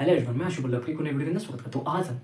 Hello everyone, मैं आशु आपकी को नई वीडियो के अंदर स्वागत करता हूँ।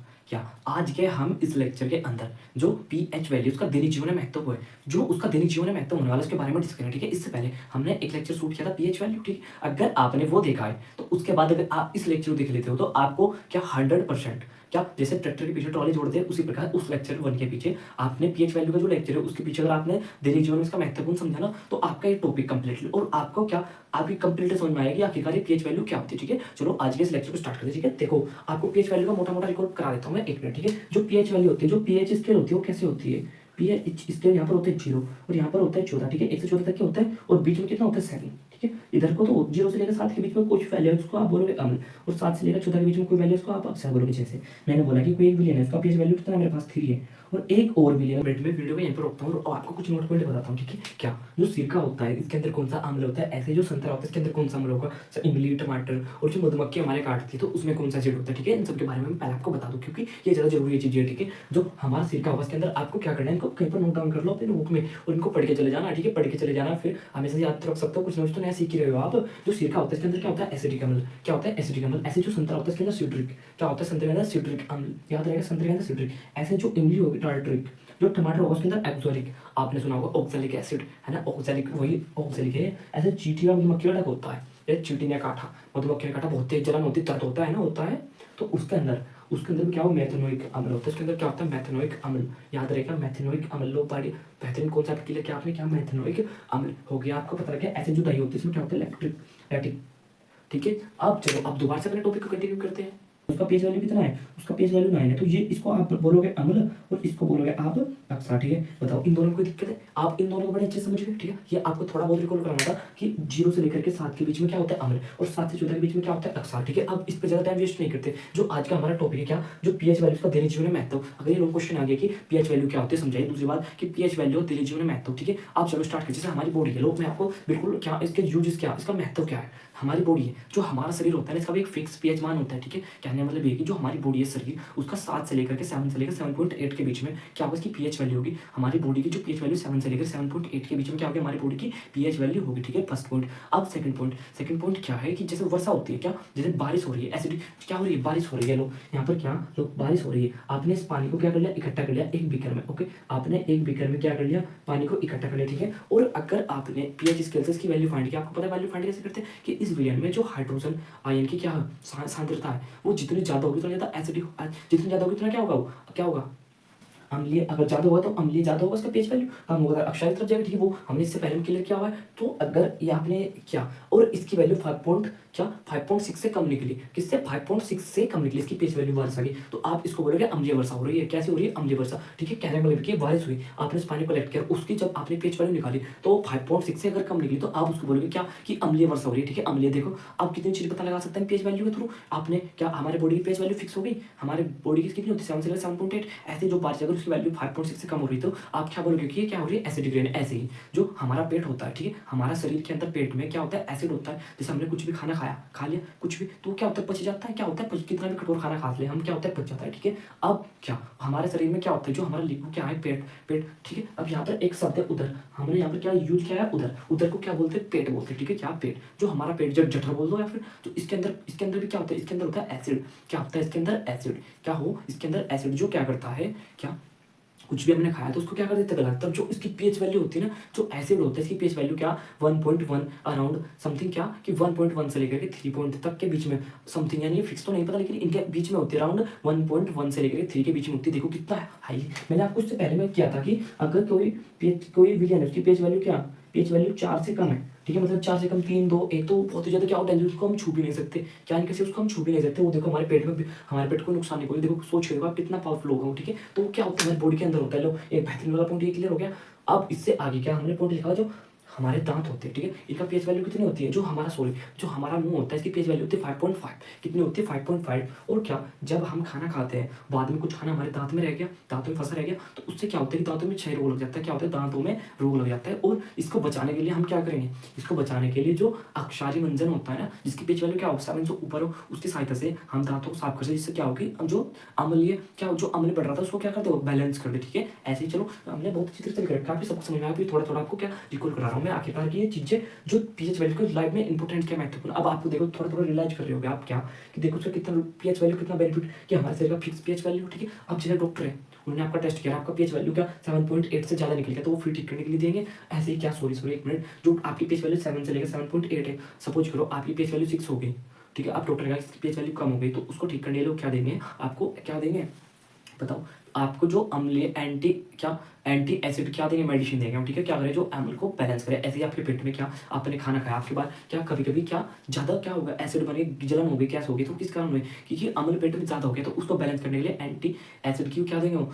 आज के हम इस लेक्चर के अंदर जो पीएच वैल्यू उसका दैनिक जीवन में महत्व है, जो उसका दैनिक जीवन में महत्व होने वाला उसके बारे में डिस्कस करें। ठीक है, इससे पहले हमने एक लेक्चर शूट किया था पीएच वैल्यू। ठीक है, अगर आपने वो देखा है तो उसके बाद अगर आप इस लेक्चर को देख लेते हो तो आपको क्या 100% क्या जैसे ट्रैक्टर के पीछे ट्रॉली जोड़ते हैं उसी प्रकार उस लेक्चर 1 के पीछे आपने पीएच वैल्यू का जो लेक्चर है उसके पीछे अगर आपने दैनिक जीवन में इसका महत्वपूर्ण समझा ना तो आपका ये टॉपिक कंप्लीटली और आपको क्या आपकी कंप्लीट समझ में आएगी आखिरकार ये पीएच वैल्यू क्या होती है। ठीक है, चलो आज के इस लेक्चर को स्टार्ट करते हैं। ठीक है, देखो आपको पीएच वैल्यू का मोटा मोटा रिकॉर्ड करा देता हूँ मैं 1 मिनट। ठीक है, जो पीएच वैल्यू होती है, जो पीएच स्केल होती है वो कैसे होती है। पीएच स्केल यहाँ पर होता है 0 और यहाँ पर होता है 14। ठीक है, 1 से 14 तक क्या होता है और बीच में कितना होता है 7। ठीक है, इधर को तो 0 से लेकर 7 के बीच में कुछ वैल्यू है उसको आप बोलोगे अम्ल, और 7 से लेकर 14 के बीच में कोई वैल्यू उसको आप अक्सर बोलोगे। जैसे मैंने बोला कि कोई एक बिलियन है, उसका पीएच वैल्यू कितना है, मेरे पास 3 है और एक और बिलियन। मिनट में वीडियो को यहीं पर रोकता हूँ और आपको कुछ नोट पॉइंट बताता हूँ। ठीक है, क्या जो सिरका होता है इसके अंदर कौन सा अम्ल होता है, ऐसे जो संतरा होता है इसके अंदर कौन सा अम्ल होगा, इमली, टमाटर और जो मधुमक्खी हमारे काटती है तो उसमें कौन सा एसिड होता है। ठीक है, इन सब के बारे में मैं पहले आपको बता दूं क्योंकि ये ज़्यादा जरूरी चीज़ है। ठीक है, जो हमारा सिरका होगा इसके अंदर आपको क्या करना है, इनको कहीं पर नोट डाउन कर लो अपने नोट में और इनको पढ़ के चले जाना। ठीक है, पढ़ के चले जाना, फिर हमेशा याद रख सकते हो, कुछ ना कुछ तो नया सीख ही रहे हो आप। जो सिरका होता है इसके अंदर क्या होता है, एसिडिक अम्ल। क्या होता है, एसिडिक अम्ल। ऐसे जो संतरा होता है इसके अंदर सिट्रिक। क्या होता है, संतरे के अंदर सिट्रिक अम्ल, याद रहेगा, संतरे के अंदर सिट्रिक। ऐसे जो इमली होगी टार्ट्रिक, जो टमाटर होगा उसके अंदर एक्सोलिक, आपने सुना होगा ऑक्सैलिक एसिड, है ना, ऑक्सैलिक वही ऑक्सैलिक है। ऐसे चींटी और मधुमक्खी का होता है, ये चींटी ने काटा, मधुमक्खी ने काटा, बहुत तेज जलन होती है, दर्द होता है ना, होता है तो उसके अंदर क्या हो, मेथनोइक अम्ल होता है। उसके अंदर क्या होता है, मेथनोइक अम्ल, याद रहेगा, मेथनोइक अम्ल। लो पाड़ी बेहतरीन कॉन्सेप्ट के लिए क्या आपने क्या मेथनोइक अम्ल हो गया, आपको पता लगा। ऐसे जो दही होती है इसमें क्या होता है, लैक्टिक। ठीक है, अब चलो अब दोबारा से अपने टॉपिक को कंटिन्यू करते हैं। उसका पीएच वैल्यू कितना है, उसका पीएच वैल्यू 9 है, तो ये इसको आप बोलोगे अम्ल और इसको बोलोगे आप अक्सा। ठीक है, बताओ इन दोनों में कोई दिक्कत है, आप इन दोनों को बड़े अच्छे से समझ गए। ठीक है, ये आपको थोड़ा बहुत रिकॉल कराना था कि 0 से लेकर के 7 के बीच में क्या होता है अम्ल और 7 से 14 के बीच में क्या होता है अक्सा। ठीक है, अब इस पर ज्यादा टाइम वेस्ट नहीं करते। जो आज का हमारा टॉपिक है क्या, जो पीएच वैल्यू का दैनिक जीवन में महत्व। अगर ये लोग क्वेश्चन आ गया कि पीएच वैल्यू क्या होती है, समझाइए। दूसरी बात कि पीएच वैल्यू और दैनिक जीवन में महत्व। ठीक है, आप चलो स्टार्ट कीजिए। जैसे हमारी बॉडी है, लोग मैं आपको बिल्कुल क्या इसके यूजेस क्या, इसका महत्व क्या है। हमारी बॉडी है, जो हमारा शरीर होता है इसका भी एक फिक्स पीएच मान होता है। ठीक है, कहने का मतलब ये कि जो हमारी बॉडी है शरीर, उसका 7 से लेकर के 7 से लेकर 7.8 के बीच में क्या होगा, इसकी पीएच वैल्यू होगी। हमारी बॉडी की जो पीएच वैल्यू 7 से लेकर 7.8 के बीच में क्या होगी, हमारी बॉडी की पीएच वैल्यू होगी। ठीक है, फर्स्ट पॉइंट। अब सेकंड पॉइंट क्या है कि जैसे वर्षा होती है, क्या जैसे बारिश हो रही है, एसिड क्या हो रही है, बारिश हो रही है। लो यहाँ पर क्या, लो बारिश हो रही है, आपने इस पानी को क्या कर लिया, इकट्ठा कर लिया एक बीकर में। ओके, आपने एक बीकर में क्या कर लिया, पानी को इकट्ठा कर लिया। ठीक है, और अगर आपने पीएच स्केल से इसकी वैल्यू फाइंड किया, आपको पता है वैल्यू फाइंड कैसे करते हैं कि इस विलयन में जो हाइड्रोजन आयन की क्या सांद्रता है वो जितनी ज्यादा होगी उतना ज्यादा एसिडिक, जितनी ज्यादा होगी उतना क्या होगा, वो क्या होगा अम्लीय। अगर ज्यादा होगा तो अम्लीय ज्यादा होगा, उसका पीएच वैल्यू कम होगा, अक्षारी तरफ जाएगा। ठीक है, वो हमने इससे पहले क्लियर किया हुआ है। तो अगर ये आपने क्या और इसकी वैल्यू 5.6 से कम निकली, किससे 5.6 से कम निकली इसकी पीएच वैल्यू वर्षा की, तो आप इसको बोलोगे अम्लीय वर्षा हो रही है। कैसी हो रही है, अम्लीय वर्षा। ठीक है, कहने का मतलब कि बारिश हुई, आपने इस पानी को कलेक्ट किया, उसकी जब आपने पीएच वैल्यू निकाली तो 5.6 से अगर कम निकली तो आप उसको बोलोगे क्या कि अम्लीय वर्षा हो रही है। ठीक है, अम्लीय। देखो आप कितनी चीज पता लगा सकते हैं पीएच वैल्यू के थ्रू। आपने क्या हमारे बॉडी की पीएच वैल्यू फिक्स हो गई, हमारे बॉडी की कितनी होती है 7 से 7.8। ऐसे जो बारिश अगर उसकी वैल्यू 5.6 से कम हो रही तो आप क्या बोलोगे कि ये क्या हो रही है, एसिडिक रेन। ऐसे ही जो हमारा पेट होता है, ठीक है, हमारा शरीर के अंदर पेट में क्या होता है, एसिड होता है। जैसे हमने कुछ भी खाना खाया, खा लिया कुछ भी, तो क्या होता है, पच जाता है। क्या होता है, कितना भी कठोर खाना खा ले हम, क्या होता है, पच जाता है। ठीक है, अब क्या हमारे शरीर में क्या होता है, जो हमारा लिक्विड क्या है, पेट। ठीक है, अब यहाँ पर एक शब्द है उदर, हमने यहाँ पर क्या यूज किया है, उदर। उदर को क्या बोलते हैं, पेट बोलते हैं। ठीक है, क्या पेट, जो हमारा पेट, जब जठर बोल दो या फिर जो इसके अंदर भी क्या होता है, इसके अंदर होता है एसिड। क्या होता है इसके अंदर, एसिड। क्या हो इसके अंदर एसिड, जो क्या करता है, क्या कुछ भी हमने खाया तो उसको क्या कर देता है गला। तब जो इसकी पीएच वैल्यू होती है ना, जो एसिड होता है इसकी पीएच वैल्यू क्या 1.1 अराउंड समथिंग, क्या कि 1.1 से लेकर के 3 पॉइंट तक के बीच में समथिंग, यानी फिक्स तो नहीं पता लेकिन इनके बीच में होती है, अराउंड 1.1 से लेकर के 3 के बीच में होती है। देखो कितना हाई। मैंने आपको इससे पहले में किया था कि अगर कोई विलियन है उसकी पीएच वैल्यू क्या, पीएच वैल्यू 4 से कम है। ठीक है, मतलब 4 से कम 3 2 1 तो बहुत ही ज्यादा क्या होता है, उसको हम छू भी नहीं सकते। क्या कैसे उसको हम छू भी नहीं सकते, वो देखो हमारे पेट में हमारे पेट को नुकसान नहीं करेगा। देखो सोच रहे हो आप कितना पावरफुल होगा वो। ठीक है, तो क्या होता है हमारी बॉडी के अंदर होता है। लो एक बेहतरीन वाला पॉइंट ये क्लियर हो गया। अब इससे आगे क्या हमने पॉइंट लिखा, जो हमारे दांत होते हैं, ठीक है, इनका पीएच वैल्यू कितनी होती है, जो हमारा मुंह होता है इसकी पीएच वैल्यू होती है 5.5। कितनी होती है 5.5। और क्या जब हम खाना खाते हैं बाद में कुछ खाना हमारे दांत में रह गया, दांतों में फंसा रह गया, तो उससे क्या होता है कि दांतों में क्षय रोग लग जाता है। क्या होता है, दांतों में रोग लग जाता है। और इसको बचाने के लिए हम क्या करेंगे, इसको बचाने के लिए जो अक्षारी मंजन होता है ना, जिसकी पीएच वैल्यू क्या हो 7 से ऊपर हो, उसकी सहायता से हम दांतों को साफ कर सकते, जिससे क्या होगी जो अम्ल बढ़ रहा था उसको क्या कर दो, बैलेंस कर दे। ठीक है, ऐसे ही चलो हमने बहुत अच्छी तरह से कर, काफी सबको समझ में आया। थोड़ा थोड़ा आपको क्या रिकॉल करा रहा हूँ। में आखिरकार की ये चीज़ें जो पीएच वैल्यू को लाइफ में इंपॉर्टेंट क्या महत्वपूर्ण। अब आपको देखो थोड़ा थोड़ा रियलाइज कर रहे होगे आप क्या कि देखो उसका कितना पीएच वैल्यू कितना बेनिफिट कि हमारे शरीर का फिक्स पीएच वैल्यू, ठीक है। अब जैसे डॉक्टर है उन्होंने आपका टेस्ट किया, आपका पीएच वैल्यू क्या 7.8 से ज़्यादा निकल गया तो वो फिर ठीक करने के लिए देंगे। ऐसे ही क्या सॉरी एक मिनट, जो आपकी पीएच वैल्यू 7 से लेकर 7.8 है, सपोज करो आपकी पीएच वैल्यू 6 हो गई, ठीक है। अब डॉक्टर का पीएच वैल्यू कम हो गई तो उसको ठीक करने के लिए क्या देंगे आपको, क्या देंगे बताओ, आपको जो अम्लीय एंटी एसिड क्या देंगे, मेडिसिन देंगे हम, ठीक है। क्या करें जो अम्ल को बैलेंस करे। ऐसे ही आपके पेट में क्या आपने खाना खाया, आपके बाद क्या कभी कभी क्या ज़्यादा क्या होगा, एसिड बने, जलन हो गई, गैस हो गई, तो किस कारण हुई, क्योंकि अम्ल पेट में ज़्यादा हो गया। तो उसको बैलेंस करने के लिए एंटी एसिड की क्या देंगे,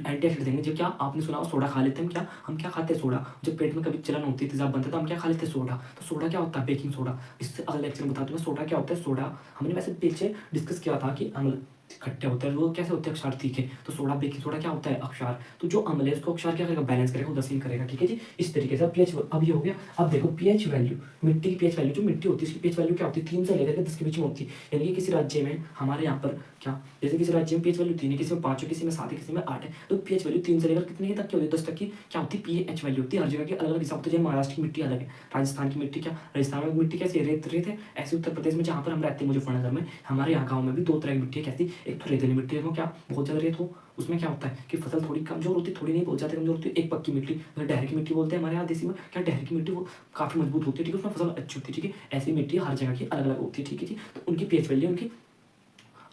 एंटी एसिड देंगे। जब क्या आपने सुना हो सोडा खा लेते हैं, हम क्या खाते हैं सोडा, जब पेट में कभी जलन होती है, तेजाब बनता है तो हम क्या खा लेते हैं सोडा। तो सोडा क्या होता है, बेकिंग सोडा। इससे अगले लेक्चर में बताता हूँ सोडा क्या होता है। सोडा हमने वैसे पीछे डिस्कस किया था कि अम्ल खट्टे होते हैं, वो कैसे होते हैं, अक्षार तीखे। तो सोडा बेकिंग सोडा क्या होता है, अक्षार। तो जो अम्ल है उसको अक्षार क्या करेगा, बैलेंस करेगा, उदासीन करेगा, ठीक है जी। इस तरीके से पीएच अब ये हो गया। अब देखो पीएच वैल्यू, मिट्टी की पीएच वैल्यू, जो मिट्टी होती है उसकी पीएच वैल्यू क्या होती है, 3 से लेकर के 10 के बीच में होती है। यानी कि किसी राज्य में हमारे यहाँ पर क्या, जैसे किसी राज्य में पीएच वैल्यू 3 है, किसी में 5 है, किसी में 7 है, किसी में 8 है। तो पीएच वैल्यू 3 से लेकर कितने तक की होती है, 10 तक की क्या होती है पीएच वैल्यू होती है। हर जगह की अलग अलग हिसाब होता है। जैसे महाराष्ट्र की मिट्टी अलग है, राजस्थान की मिट्टी क्या, राजस्थान में मिट्टी कैसी है, रेत है। ऐसे उत्तर प्रदेश में जहाँ पर हम रहते हैं मुजफ्फरनगर में, हमारे यहाँ गाँव में भी 2 तरह की मिट्टी है। कैसी, एक तो रेतीली मिट्टी है, वो क्या बहुत ज़्यादा रेत हो, उसमें क्या होता है कि फसल थोड़ी कमजोर होती है, थोड़ी नहीं बहुत ज़्यादा कमजोर होती है। एक पक्की मिट्टी, डहर की मिट्टी बोलते हैं हमारे यहाँ देसी में, क्या डहर की मिट्टी वो काफ़ी मजबूत होती है, ठीक है, उसमें फसल अच्छी होती है, ठीक है। ऐसी मिट्टी हर जगह की अलग अलग होती है, ठीक है जी। तो उनकी पीएच वैल्यू उनकी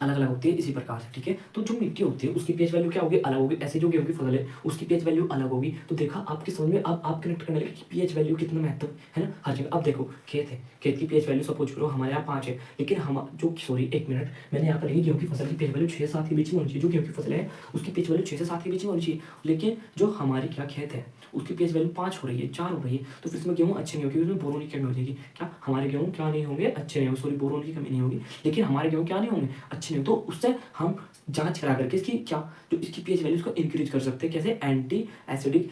अलग अलग होती है इसी प्रकार से, ठीक है। तो जो मिट्टी होती है उसकी पीएच वैल्यू क्या होगी, अलग होगी। ऐसे जो गेहूं की फसल है उसकी पीएच वैल्यू अलग होगी। तो देखा आपकी समझ में, अब आप कनेक्ट करने लगे कि पीएच वैल्यू कितना महत्व है ना हर जगह। अब देखो खेत है, खेत की पीएच वैल्यू सपोज करो हमारे यहाँ 5 है, लेकिन हम जो सॉरी एक मिनट, मैंने यहाँ पर लिखी गेहूं की फसल की पीएच वैल्यू 6-7 के बीच में होनी चाहिए। जो गेहूं की फसल है उसकी पीएच वैल्यू 6 से 7 के बीच में होनी चाहिए। लेकिन जो हमारी क्या खेत है उसकी पीएच वैल्यू 5 हो रही है, 4 हो रही है, तो फिर इसमें गेहूँ अच्छे नहीं होगी, उसमें बोरोन की कमी हो जाएगी। क्या हमारे गेहूँ क्या नहीं होंगे, अच्छे नहीं होंगे, सॉरी बोरोन की कमी नहीं होगी, लेकिन हमारे गेहूँ क्या नहीं होंगे, अच्छे नहीं होंगे। तो उससे हम जांच करा करके इसकी क्या जो इसकी पीएच वैल्यू को इंक्रीज कर सकते हैं। कैसे, एंटी एसिडिक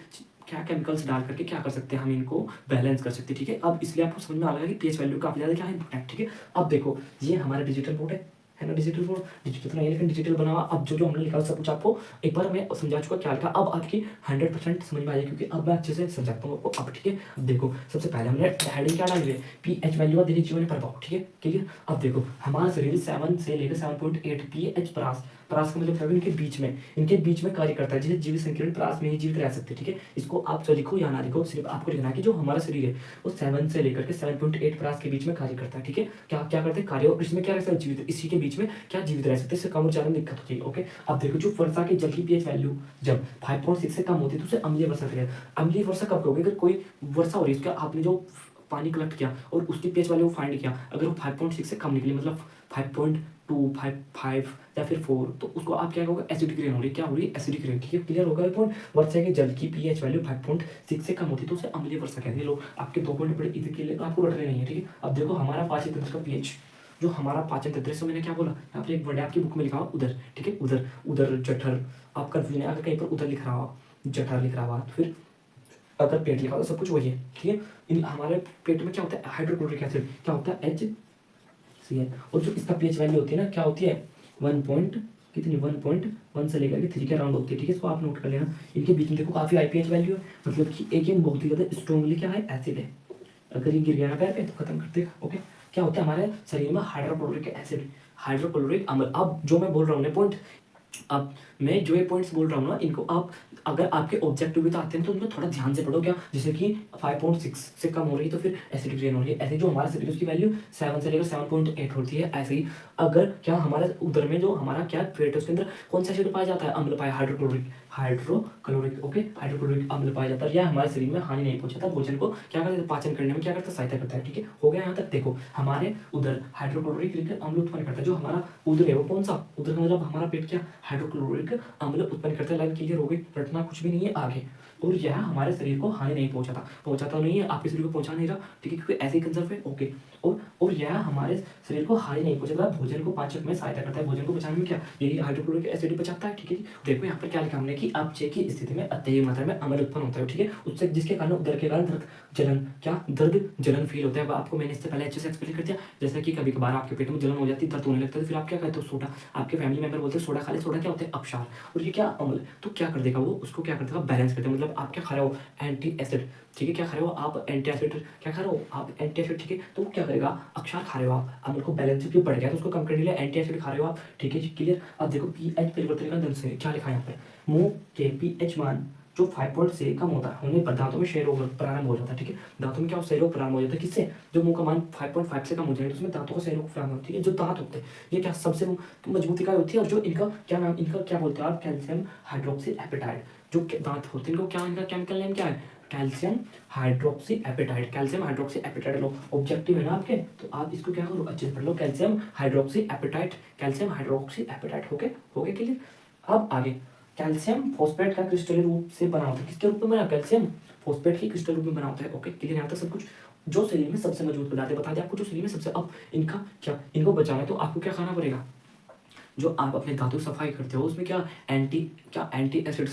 क्या केमिकल्स डाल करके क्या कर सकते हैं, हम इनको बैलेंस कर सकते हैं, ठीक है। अब इसलिए आपको समझ में आ गया कि पीएच वैल्यू काफी ज्यादा क्या है इंपॉर्टेंट, ठीक है। अब देखो ये हमारा डिजिटल बोर्ड है ना, डिजिटल बोर्ड, डिजिटल तो नहीं लेकिन डिजिटल बना हुआ। अब जो हमने लिखा सब कुछ आपको एक बार मैं समझा चुका क्या लिखा। अब आपकी 100% समझ में आ जाए, क्योंकि अब मैं अच्छे से समझाता हूँ आपको। अब ठीक है, अब देखो सबसे पहले हमने हेडिंग क्या डाली है, पीएच वैल्यू और दैनिक जीवन प्रभाव, ठीक है क्लियर। अब देखो हमारा शरीर 7 से लेकर 7.8 पीएच परास, परास का मतलब इनके बीच में कार्य करता है। जैसे जीवित संकीर्ण परास में ही जीवित रह सकते हैं, ठीक है। इसको आप जो लिखो या ना लिखो, सिर्फ आपको लिखना है कि जो हमारा शरीर है वो 7 से लेकर के 7.8 परास के बीच में कार्य करता है, ठीक है। क्या क्या करते हैं कार्य, और इसमें क्या रहता है जीवित, इसी के बीच में क्या जीवित रह सकते हैं, इससे कम और ज्यादा दिक्कत होती है, ओके। अब देखो जो वर्षा के जल की पीएच वैल्यू जब 5.6 से कम होती है तो उसे अम्लीय वर्षा कहते हैं। अम्लीय वर्षा कब होगी, अगर कोई वर्षा हो रही है उसका आपने जो पानी कलेक्ट किया और उसकी पीएच वैल्यू फाइंड किया, अगर वो 5.6 से कम निकली, मतलब 5.2 5 या फिर 4, तो उसको आप क्या कहोगे, एसिडिक रेन हो रही है, क्या हो रही है, एसिडिक रेन, ठीक है क्लियर होगा। पॉइंट वर्षा के जल की पीएच वैल्यू 5.6 से कम होती है तो उसे अम्लीय वर्षा कहते हैं। लोग आपके 2 पॉइंट बड़े इजी के लिए आपको रटने नहीं है, ठीक है। अब देखो हमारा पाचन तंत्र का पीएच, जो हमारा पाचन तंत्र है, मैंने क्या बोला यहाँ पे एक वर्ड आपकी बुक में लिखा हुआ उधर, ठीक है, उधर उधर जठर, आप कंफ्यूजन है अगर कहीं पर उधर लिख रहा हो, जठर लिख रहा हुआ, तो फिर अगर पेट लिखा हो तो सब कुछ वही है, ठीक है। इन हमारे पेट में क्या होता है, हाइड्रोक्लोरिक एसिड क्या होता है, HCl, और जो इसका पीएच वैल्यू होती है ना क्या होती है, 1.1 से लेकर के 3 के अराउंड होती है, ठीक है। इसको आप नोट कर लेना। इनके बीच में देखो काफी हाई पीएच वैल्यू है, मतलब कि एक ये बहुत ही ज्यादा स्ट्रॉन्गली क्या है, एसिड है। अगर ये गिर गया ना पैर पे तो खत्म कर देगा, ओके। क्या होता है हमारे शरीर में हाइड्रोक्लोरिक एसिड, हाइड्रोक्लोरिक अम्ल। अब जो मैं बोल रहा हूँ पॉइंट, अब मैं जो ये पॉइंट्स बोल रहा हूँ ना इनको आप अगर आपके ऑब्जेक्टिव भी तो आते हैं तो उनको थोड़ा ध्यान से पढ़ो। क्या, जैसे कि 5.6 से कम हो रही है तो फिर एसिडिक रेन हो रही है। ऐसे जो हमारा शरीर उसकी वैल्यू 7 से लेकर 7.8 होती है। ऐसे ही अगर क्या हमारे उधर में जो हमारा क्या पेट है उसके अंदर कौन सा एसिड पाया जाता है, अम्ल पाया, हाइड्रोक्लोरिक ओके, हाइड्रोक्लोरिक अम्ल पाया जाता है। यह हमारे शरीर में हानि नहीं पहुंचाता, भोजन को क्या करता है, पाचन करने में क्या करता है, सहायता करता है, ठीक है। हो गया यहाँ तक। देखो हमारे उधर हाइड्रोक्लोरिक अम्ल उत्पन्न करता है, जो हमारा उधर है वो कौन सा, उधर का मतलब हमारा पेट क्या हाइड्रोक्लोरिक अम्ल उत्पन्न करता है। लाइन क्लियर हो गई, रटना कुछ भी नहीं है आगे। और यह हमारे शरीर को हानि नहीं पहुंचाता नहीं है, आपके शरीर को पहुंचा नहीं रहा, ठीक है, क्योंकि ऐसे ही कंजर्व है, ओके। और यह हमारे शरीर को हानि नहीं पहुंचाता, भोजन को पाचक में सहायता करता है, भोजन को पचाने में क्या यही हाइड्रोक्लोरिक एसिड पचाता है, ठीक है। देखो यहाँ पर क्या लिखा हमने कि अपचय की स्थिति में अत्यधिक मात्रा में अम्ल उत्पन्न होता है, ठीक है, उससे जिसके कारण उदर के कारण दर्द जलन फील होता है। आपको मैंने इससे पहले अच्छे से एक्सप्लेन कर दिया, जैसे कि कभी कभार आपके पेट में जलन हो जाती है, दर्द होने लगता है, तो फिर आप क्या करते हो, सोडा, आपके फैमिली मेंबर बोलते हैं सोडा खा ले, सोडा क्या होता है, अपशार, और ये क्या अम्ल, तो क्या कर देगा वो, उसको क्या कर देगा, बैलेंस कर देगा। मतलब आप क्या खा रहे हो, एंटी एसिड, ठीक है, क्या खा रहे हो आप, एंटी एसिड, क्या खा रहे हो आप, एंटी एसिड, ठीक है, तो वो क्या करेगा, अक्षार खा रहे हो आप, अम्ल को बैलेंस क्यों बढ़ गया, तो उसको कम करने के लिए एंटी एसिड खा रहे हो आप, ठीक है, क्लियर। अब देखो पीएच परिवर्तन का दंश क्या लिखा है यहाँ पे, मुंह के पीएच मान जो 5 से कम होता है होने पर दांतों में क्षय रोग प्रारंभ हो जाता है, ठीक है, दांतों में क्या क्षय रोग प्रारंभ हो जाता है, किससे, जो मुंह का मान 5.5 से कम हो जाए तो उसमें दांतों का क्षय रोग प्रारंभ होती है। जो दांत होते हैं ये क्या सबसे मजबूत इकाई होती है, और जो इनका क्या नाम, इनका क्या बोलते हैं आप, कैल्शियम हाइड्रोक्सी एपेटाइट, जो दांत होते हैं इनको क्या, इनका केमिकल नेम क्या है, calcium hydroxy apatite, calcium hydroxy apatite. लो ऑब्जेक्टिव है ना आपके, तो आप इसको क्या करो, अच्छे से पढ़ लो, calcium hydroxy apatite, calcium hydroxy apatite, हो गए क्लियर। अब आगे, कैल्शियम फॉस्फेट का क्रिस्टल रूप से बना होता है, किसके रूप में बना, कैल्शियम फॉस्फेट की क्रिस्टल रूप में बना होता है, ओके क्लियर। यहाँ तक सब कुछ जो शरीर में सबसे मजबूत पदार्थ है, बता दें आपको, जो शरीर में सबसे, अब इनका क्या, इनको बचाना है तो आपको क्या खाना पड़ेगा, जो आप अपने दांतों की सफाई करते हो उसमें क्या एंटी एसिड,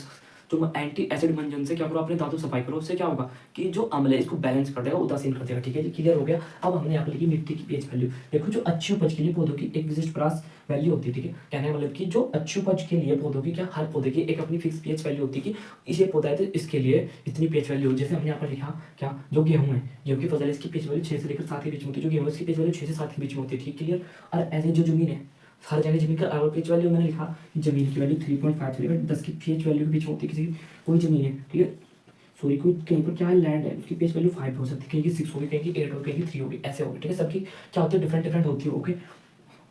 तो एंटी एसिड मंजन से क्या करो, अपने दांतों सफाई करो, उससे क्या होगा कि जो अम्ल है इसको बैलेंस कर देगा, उदासीन कर देगा, ठीक है जी, क्लियर हो गया। अब हमने यहाँ पर लिखी मिट्टी की पीएच वैल्यू, देखो जो अच्छी उपज के लिए पौधों की एक विशिष्ट परास वैल्यू होती है, ठीक है, कहने का मतलब कि जो अच्छी उपज के लिए पौधों की क्या, हर पौधे की एक अपनी फिक्स पीएच वैल्यू होती है कि ये पौधा है तो इसके लिए इतनी पीएच वैल्यू, जैसे हमने यहाँ पर लिखा क्या, जो गेहूं है, गेहूं की फसल है, इसकी पीएच वैल्यू 6 से लेकर 7 के बीच में होती है, जो गेहूं है इसकी पीएच वैल्यू 6 से 7 के बीच में होती है, ठीक क्लियर। और ऐसे जो जमीन है, हर जगह जमीन का अलग पीएच वैल्यू मैंने लिखा कि जमीन की वैल्यू 3.5 से लेकर 10 की पीएच वैल्यू के बीच में होती है, किसी कोई जमीन है, ठीक है, सॉरी कोई कहीं पर क्या है, लैंड है, उसकी पीएच वैल्यू 5 हो सकती है, कहीं की 6 होगी, कहीं की 8 होगी, कहीं की 3 होगी, ऐसे होगी, ठीक है, सबकी क्या होती है, डिफरेंट होती है, ओके।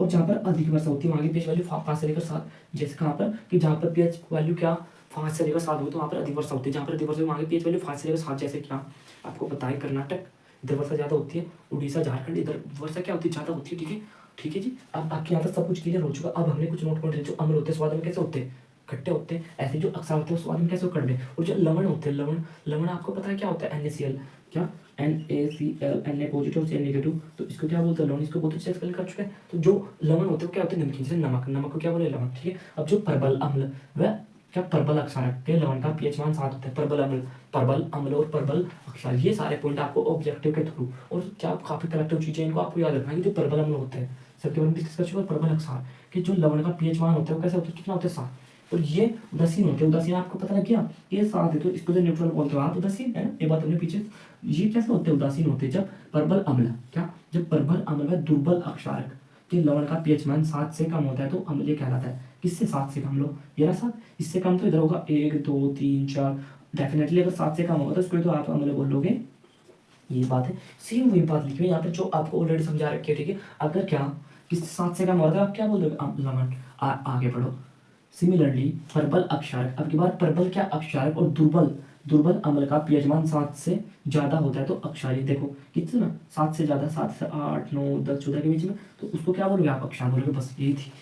और जहाँ पर अधिक वर्षा होती है वहाँ की पीएच वैल्यू 5 से लेकर 7, जैसे कहाँ पर कि जहाँ पर पीएच वैल्यू क्या 5 से लेकर 7 हो तो वहाँ पर अधिक वर्षा होती है, जहाँ पर अधिक वर्षा वहाँ की पीएच वैल्यू 5 से लेकर 7, जैसे क्या आपको पता है कर्नाटक, इधर वर्षा ज़्यादा होती है, उड़ीसा झारखंड इधर वर्षा क्या होती है, ज़्यादा होती है, ठीक है जी। अब आपके यहाँ पर सब कुछ क्लियर हो चुका। अब हमने कुछ नोट पॉइंट, जो अम्ल होते हैं स्वाद में कैसे होते हैं, खट्टे होते हैं, ऐसे जो अक्सर होते हैं स्वाद में कैसे कड़वे, और जो लवण होते हैं, लवण आपको पता है क्या होता है, NaCl, क्या NaCl, Na positive Cl negative, तो इसको क्या बोलते हैं, लवण, इसको बहुत अच्छे एक्सप्लेन कर चुके हैं। तो जो लवण होते हैं क्या होते हैं, नमकीन, जैसे नमक को क्या बोले, लवण, ठीक है। अब जो प्रबल अम्ल वह क्या, प्रबल अक्षार के लवण का पीएच मान 7 होता है, प्रबल अम्ल और प्रबल अक्षार, ये सारे पॉइंट आपको ऑब्जेक्टिव के थ्रू, और क्या काफी कलेक्टिव चीजें इनको आपको याद रखना है कि जो प्रबल अम्ल होते हैं सबके बारे में डिस्कस कर चुके, प्रबल अक्षार कि जो लवण का पीएच मान होता है वो कैसे होता है, कितना होता है, 7, और ये उदासीन होते हैं, उदासीन आपको पता लग गया, ये 7 है तो इसको जो न्यूट्रल बोलते हो आप, उदासीन है ना, ये बात हमने पीछे, ये कैसे होते हैं, उदासीन होते हैं जब प्रबल अम्ल, क्या, जब प्रबल अम्ल में दुर्बल अक्षारक के लवण का पीएच मान 7 से कम होता है तो अम्लीय कहलाता है। किससे 7 से कम, लो ये रहा 7, इससे कम तो इधर होगा 1 2 3 4, डेफिनेटली अगर 7 से कम होगा तो इसको तो आप अम्ल बोलोगे, ये बात है। सेम वही बात लिखी हुई यहाँ पे जो आपको ऑलरेडी समझा रखी है, ठीक है। अगर क्या किसी 7 से कम होता है आप क्या बोल दोगे, लवण, आगे बढ़ो। सिमिलरली प्रबल अक्षारक, अब की बार प्रबल क्या, अक्षारक और दुर्बल अम्ल का पीएच मान 7 से ज्यादा होता है तो अक्षारीय, देखो कितना 7 से ज्यादा, 7 से 8 9 10 14 के बीच में, तो उसको क्या बोलोगे आप, अक्षार बोलोगे, बस यही थी